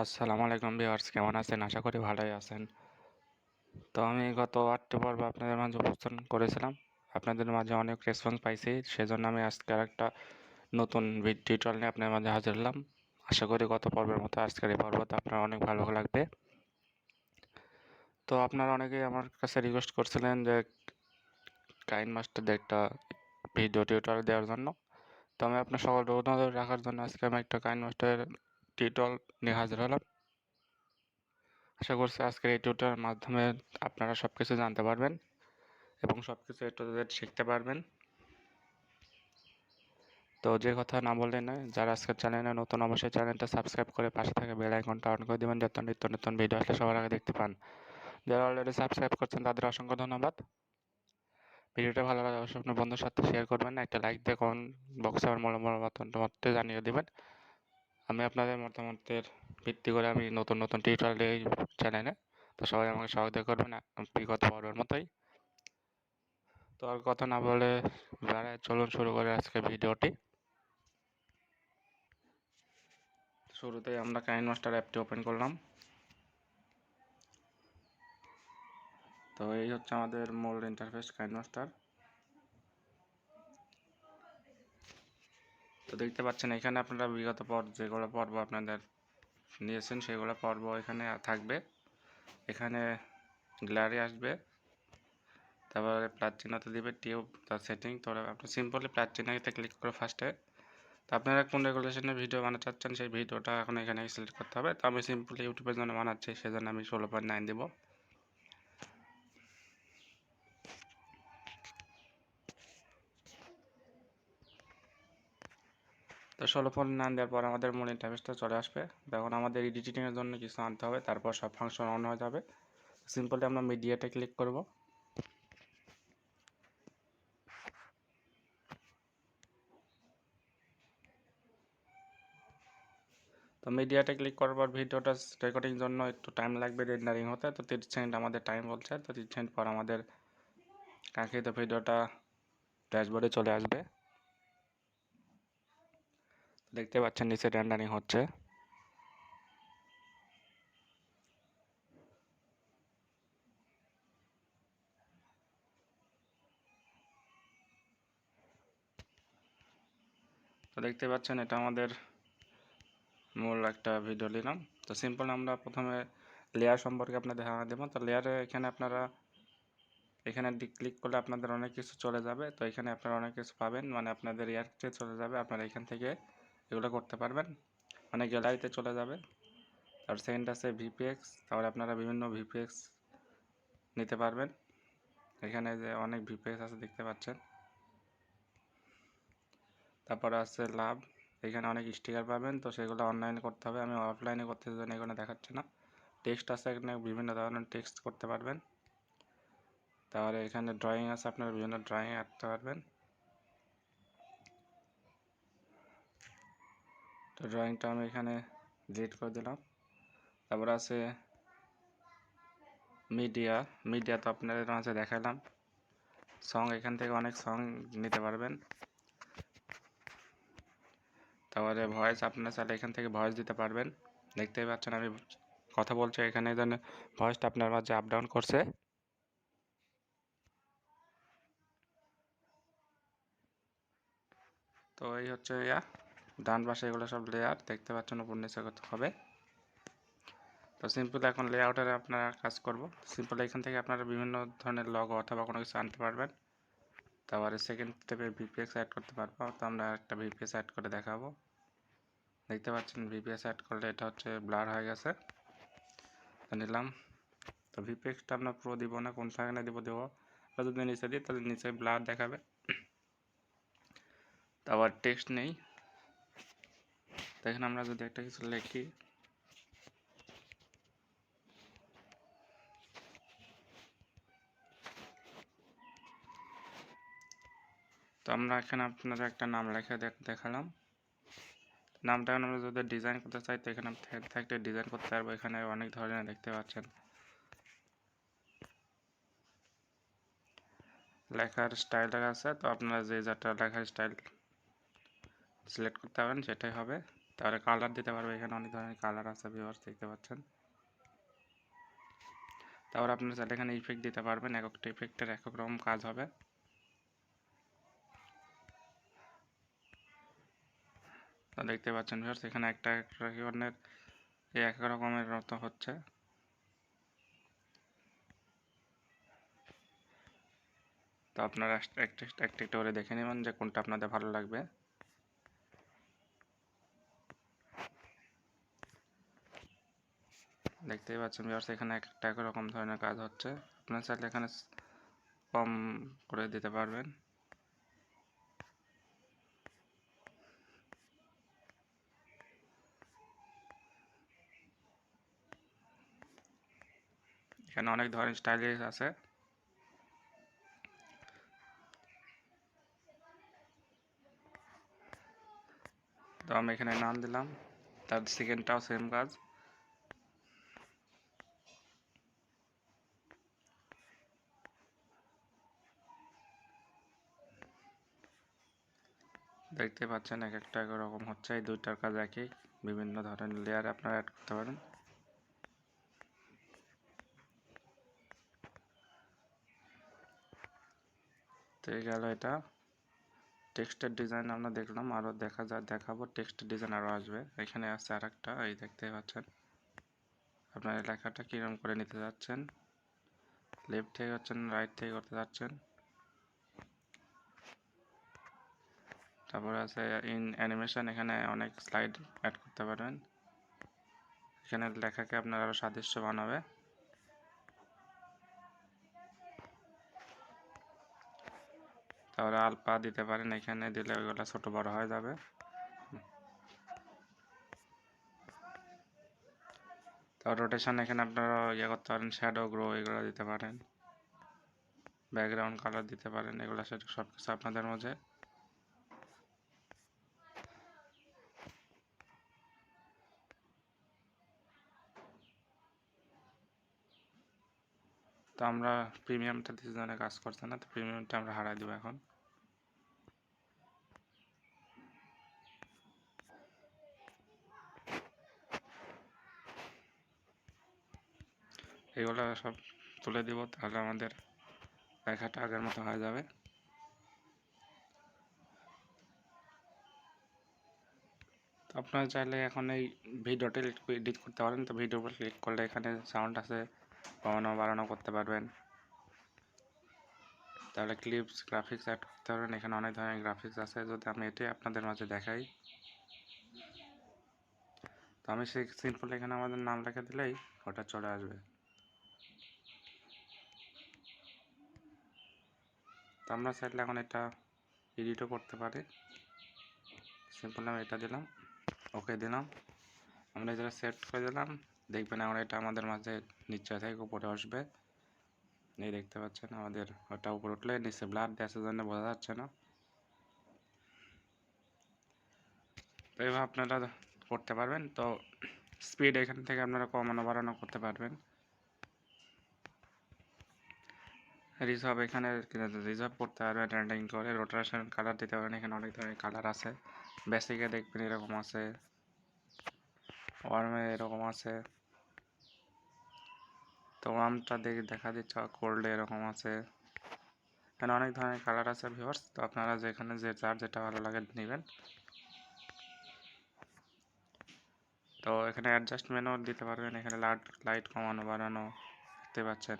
আসসালামু আলাইকুম ভিউয়ার্স, কেমন আছেন? আশা করি ভালোই আছেন। তো আমি গত 8টি পর্ব আপনাদের মাঝে উপস্থাপন করেছিলাম। আপনাদের মাঝে অনেক রেসপন্স পাইছি, সেজন্য আমি আজকে আরেকটা নতুন টিউটোরিয়াল নিয়ে আপনাদের মাঝে হাজির হলাম। আশা করি গত পর্বের মতো আজকের এই পর্বটা আপনার অনেক ভালো লাগবে। তো আপনারা অনেকেই আমার কাছে রিকোয়েস্ট করছিলেন যে কাইনমাস্টার দিয়ে একটা ভিডিও টিউটোরিয়াল দেওয়ার জন্য। তো আমি আপনার সকল নজর রাখার জন্য আজকে আমি একটা কাইনমাস্টারের টিউটোরিয়াল নিয়ে হাজির হলাম। আশা করছি আজকের এই টিউটোরিয়ালের মাধ্যমে আপনারা সব কিছু জানতে পারবেন এবং সব কিছু A to Z শিখতে পারবেন। তো যে কথা না বললে নয়, যারা আজকের চ্যানেলে নতুন অবশ্যই চ্যানেলটা সাবস্ক্রাইব করে পাশে থাকা বেল আইকনটা অন করে দেবেন, যাতে নিত্য নতুন ভিডিও আসলে সবার আগে দেখতে পান। যারা অলরেডি সাবস্ক্রাইব করছেন তাদের অসংখ্য ধন্যবাদ। ভিডিওটা ভালো লাগে অবশ্যই আপনার বন্ধুর সাথে শেয়ার করবেন, একটা লাইক দিয়ে কমেন্ট বক্সে আমার মতামত জানিয়ে দেবেন। আমি আপনাদের মতামতের ভিত্তি করে আমি নতুন নতুন টিউটোরিয়াল এই চ্যানেলে, তো সবাই আমাকে সহযোগিতা করবেন বিগত পর্বের মতোই। তো আর কথা না বলে চলুন শুরু করে আজকে ভিডিওটি। শুরুতেই আমরা কাইনমাস্টার অ্যাপটি ওপেন করলাম। তো এই হচ্ছে আমাদের মূল ইন্টারফেস কাইনমাস্টার। তো দেখতে পাচ্ছেন এখানে আপনারা বিগত যেগুলো পর্ব আপনাদের নিয়েছেন সেগুলো পর্ব এখানে থাকবে। এখানে গ্যালারি আসবে, তারপরে প্লাস চিহ্নতে দিবে টিউব তার সেটিং। তো আপনি সিম্পলি প্লাস চিহ্নতে ক্লিক করে ফার্স্টে তো আপনারা কোন রেগুলেশনের ভিডিও বানাতে চাচ্ছেন সেই ভিডিওটা এখন এখানে সিলেক্ট করতে হবে। তো আমি সিম্পলি ইউটিউবের জন্য বানাচ্ছি, সেজন্য আমি 16.9 দেব। তো 16.9 দেওয়ার পর আমাদের মূল ইন্টারফেসটা চলে আসবে। তখন আমাদের এডিটিংয়ের জন্য কিছু আনতে হবে, তারপর সব ফাংশন অন হয়ে যাবে। সিম্পলি আমরা মিডিয়াতে ক্লিক করব। তো মিডিয়াতে ক্লিক করার পর ভিডিওটা রেকর্ডিং জন্য একটু টাইম লাগবে রেন্ডারিং হতে। তো 30 সেকেন্ড আমাদের টাইম বলছে। তো 30 সেকেন্ড পর আমাদের কাঙ্ক্ষিত ভিডিওটা ড্যাশবোর্ডে চলে আসবে। দেখতে পাচ্ছেন নিচে রেন্ডারিং হচ্ছে। তো দেখতে পাচ্ছেন এটা আমাদের মূল একটা ভিডিও নিলাম। তো সিম্পল আমরা প্রথমে লেয়ার সম্পর্কে আপনাদের ধারণা দেবো। তো লেয়ারে এখানে আপনারা এখানে ক্লিক করলে আপনাদের অনেক কিছু চলে যাবে। তো এখানে আপনারা অনেক কিছু পাবেন, মানে আপনাদের ইয়ারতে চলে যাবে, আপনারা এখান থেকে এগুলো করতে পারবেন, মানে গ্যালারিতে চলে যাবে। আর সেকেন্ড আছে ভিপিএক্স, তাহলে আপনারা বিভিন্ন ভিপিএক্স নিতে পারবেন। এখানে যে অনেক ভিপিএক্স আছে দেখতে পাচ্ছেন। তারপরে আছে লাভ, এখানে অনেক স্টিকার পাবেন। তো সেগুলো অনলাইনে করতে হবে, আমি অফলাইনে করতে জন্য এখানে দেখাচ্ছে না। টেক্সট আছে, এখানে বিভিন্ন ধরনের টেক্সট করতে পারবেন। তাহলে এখানে ড্রয়িং আছে, আপনারা বিভিন্ন ড্রয়িং আঁকতে পারবেন। তো ড্রয়িংটা আমি এখানে ডিলিট করে দিলাম। তারপর আছে মিডিয়া তো আপনাদের মাঝে দেখালাম। সং, এখান থেকে অনেক সং নিতে পারবেন। তারপরে ভয়েস, আপনারা চাইলে এখান থেকে ভয়েস দিতে পারবেন। দেখতেই পাচ্ছেন আমি কথা বলছি, এখানে যেন ভয়েসটা আপনার মাঝে আপ ডাউন করছে। তো এই হচ্ছে ডান পাশে এগুলো সব লেয়ার দেখতে পাচ্ছেন, উপর নিচে করতে হবে। তো সিম্পল এখন লেআউটারে আপনারা কাজ করব। সিম্পল এখান থেকে আপনারা বিভিন্ন ধরনের লগো অথবা কোনো কিছু আনতে পারবেন। তারপরে সেকেন্ড স্টেপে ভিপিএক্স অ্যাড করতে পারবো। তো আমরা একটা ভিপিএক্স অ্যাড করে দেখাবো। দেখতে পাচ্ছেন ভিপিএক্স অ্যাড করলে এটা হচ্ছে ব্লার হয়ে গেছে, তো নিলাম। তো ভিপিএক্সটা আমরা পুরো দিব না, কোন সেখানে দেবো যদি নিচে দিই তাহলে নিচে ব্লার দেখাবে। তারপর টেক্সট নেই, দেখেন আমরা যদি একটা কিছু লিখি, তো আমরা এখানে আপনাদের একটা নাম লেখা দেখালাম। নামটা আমরা যদি ডিজাইন করতে চাই তো এখানে থাকতে ডিজাইন করতে পারবো। এখানে অনেক ধরনের দেখতে পাচ্ছেন লেখার স্টাইলার আছে। তো আপনারা যে যাটা লেখার স্টাইল সিলেক্ট করতে পারবেন সেটাই হবে। তারপরে কালার দিতে পারবে, এখানে অনেক ধরনের কালার আছে ভিউয়ার্স দেখতে পাচ্ছেন। তারপর আপনারা চাইলে এখানে ইফেক্ট দিতে পারবেন, এক একটা ইফেক্টের এক এক রকম কাজ হবে। তো দেখতে পাচ্ছেন ভিউয়ার্স এখানে একটা ধরনের এক রকমের মতো হচ্ছে। তো আপনারা একটা একটা করে দেখে নেবেন যে কোনটা আপনাদের ভালো লাগবে। দেখতেই পাচ্ছেন ভিউয়ার্স এখানে একটা এক রকম ধরনের কাজ হচ্ছে। আপনারা চাইলে এখানে কম করে দিতে পারবেন। এখানে অনেক ধরনের স্টাইলিশ আছে। তো আমি এখানে নাম দিলাম, তার সেকেন্ডটাও সেম কাজ। দেখতে পাচ্ছেন এক একটা রকম হচ্ছে, এই দুইটার কাজ একই, বিভিন্ন ধরনের লেয়ার আপনারা অ্যাড করতে পারেন। তো এই গেল এটা টেক্সটের ডিজাইন আমরা দেখলাম, আরও দেখাবো টেক্সটের ডিজাইন আরও আসবে। এখানে আছে আর একটা, এই দেখতেই পাচ্ছেন আপনার লেখাটা কীরকম করে নিতে যাচ্ছেন, লেফট থেকে হচ্ছেন রাইট থেকে করতে যাচ্ছেন। তারপরে আছে ইন অ্যানিমেশন, এখানে অনেক স্লাইড অ্যাড করতে পারবেন। এখানে লেখাকে আপনার আরও সাদৃশ্য বানাবে। তারপরে আলপা দিতে পারেন, এখানে দিলে ওইগুলো ছোট বড় হয়ে যাবে। তারপর রোটেশন, এখানে আপনারা ইয়ে করতে পারেন, শ্যাডো গ্রো এগুলো দিতে পারেন, ব্যাকগ্রাউন্ড কালার দিতে পারেন, এগুলো সেটা সব কিছু আপনাদের মাঝে। তো আমরা প্রিমিয়ামটা ডিজাইনে কাজ করছে না, তো প্রিমিয়ামটা আমরা হারাই দেবো এখন। এগুলো সব তুলে দিব, তাহলে আমাদের লেখাটা আগের মতো হয়ে যাবে। তো আপনারা চাইলে এখন এই ভিডিওটা এডিট করতে পারেন। তো ভিডিওর উপর ক্লিক করলে এখানে সাউন্ড আছে, কমানো বাড়ানো করতে পারবেন। তাহলে ক্লিপস গ্রাফিক্স অ্যাড করতে পারবেন, এখানে অনেক ধরনের গ্রাফিক্স আছে। যদি আমি এটাই আপনাদের মাঝে দেখাই, তো আমি সেই সিম্পল এখানে আমাদের নাম লেখা দিলেই ওটা চলে আসবে। তো আমরা চাইলে এখন এটা এডিটও করতে পারি। সিম্পল আমি এটা দিলাম, ওকে দিলাম, আমরা এটা সেট করে দিলাম। দেখবেন এখন এটা আমাদের মাঝে নিচে থেকে উপরে আসবে। এই দেখতে পাচ্ছেন আমাদের ওটা উপরে উঠলে নিচে ব্লার দেওয়ার জন্য বোঝা যাচ্ছে না। তো এইভাবে আপনারা করতে পারবেন। তো স্পিড এখান থেকে আপনারা কমানো বাড়ানো করতে পারবেন। রিজার্ভ, এখানে রিজার্ভ করতে পারবেন রেন্ডারিং করে। রোটেশন কালার দিতে পারেন, এখানে অনেক ধরনের কালার আছে। বেসিকে দেখবেন এরকম আছে, ওয়ার্মে এরকম আছে। তো ওয়ার্মটা দেখা দিচ্ছে কোল্ডে এরকম আছে। এখানে অনেক ধরনের কালার আছে ভিউয়ার্স। তো আপনারা যেখানে যার যেটা ভালো লাগে নেবেন। তো এখানে অ্যাডজাস্টমেন্টও দিতে পারবেন, এখানে লাইট কমানো বাড়ানো দেখতে পাচ্ছেন।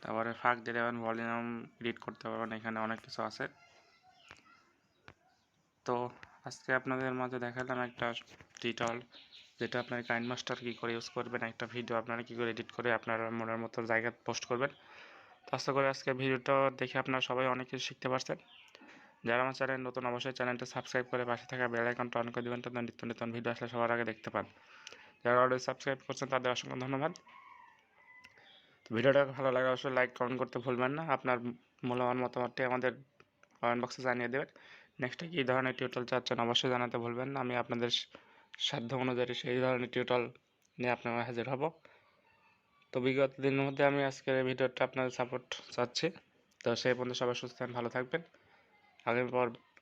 তারপরে ফাঁক দিয়ে দেবেন, ভলিউম এডিট করতে পারবেন, এখানে অনেক কিছু আছে। তো আজকে আপনাদের মাঝে দেখালাম একটা টিউটোরিয়াল, যেটা আপনার কাইনমাস্টার কী করে ইউজ করবেন, একটা ভিডিও আপনারা কী করে এডিট করে আপনার মনের মতো জায়গায় পোস্ট করবেন। তো আশা করি আজকে ভিডিওটা দেখে আপনারা সবাই অনেক কিছু শিখতে পারছেন। যারা আমার চ্যানেল নতুন, অবশ্যই চ্যানেলটা সাবস্ক্রাইব করে পাশে থাকা বেল আইকনটা অন করে দেবেন, তাদের নিত্য নতুন ভিডিও আসলে সবার আগে দেখতে পান। যারা অলরেডি সাবস্ক্রাইব করছেন তাদের অসংখ্য ধন্যবাদ। তো ভিডিওটা ভালো লাগে অবশ্যই লাইক কমেন্ট করতে ভুলবেন না। আপনার মূল্যবান মতামতটি আমাদের কমেন্ট বক্সে জানিয়ে দেবেন। নেক্সটে কী ধরনের টিউটোরিয়াল চাচ্ছেন অবশ্যই জানাতে ভুলবেন না। আমি আপনাদের সাধ্য অনুযায়ী সেই ধরনের টিউটোরিয়াল নিয়ে আপনার হাজির হব। তো বিগত দিনের মধ্যে আমি আজকের এই ভিডিওটা আপনাদের সাপোর্ট চাচ্ছি। তো সেই পর্যন্ত সবাই সুস্থ থাকেন, ভালো থাকবেন।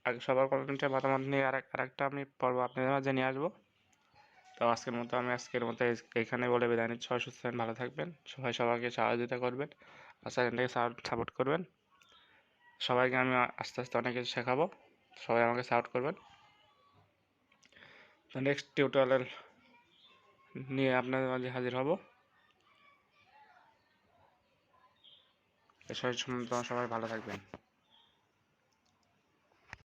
আগে সবার কমেন্টের মতামত নিয়ে আরেকটা আমি পর্ব আপনাদের মাঝে নিয়ে আসবো। তো আজকের মতো এইখানে বলে বিদায় নিচ্ছি। সবাই সুস্থ থাকবেন, ভালো থাকবেন। সবাই সবাইকে সহযোগিতা করবেন আর চ্যানেলটাকে সাপোর্ট করবেন। সবাইকে আমি আস্তে আস্তে অনেক কিছু শেখাবো, সবাই আমাকে সাপোর্ট করবেন। তো নেক্সট টিউটোরিয়াল নিয়ে আপনাদের মাঝে হাজির হব। সবাই ভালো থাকবেন।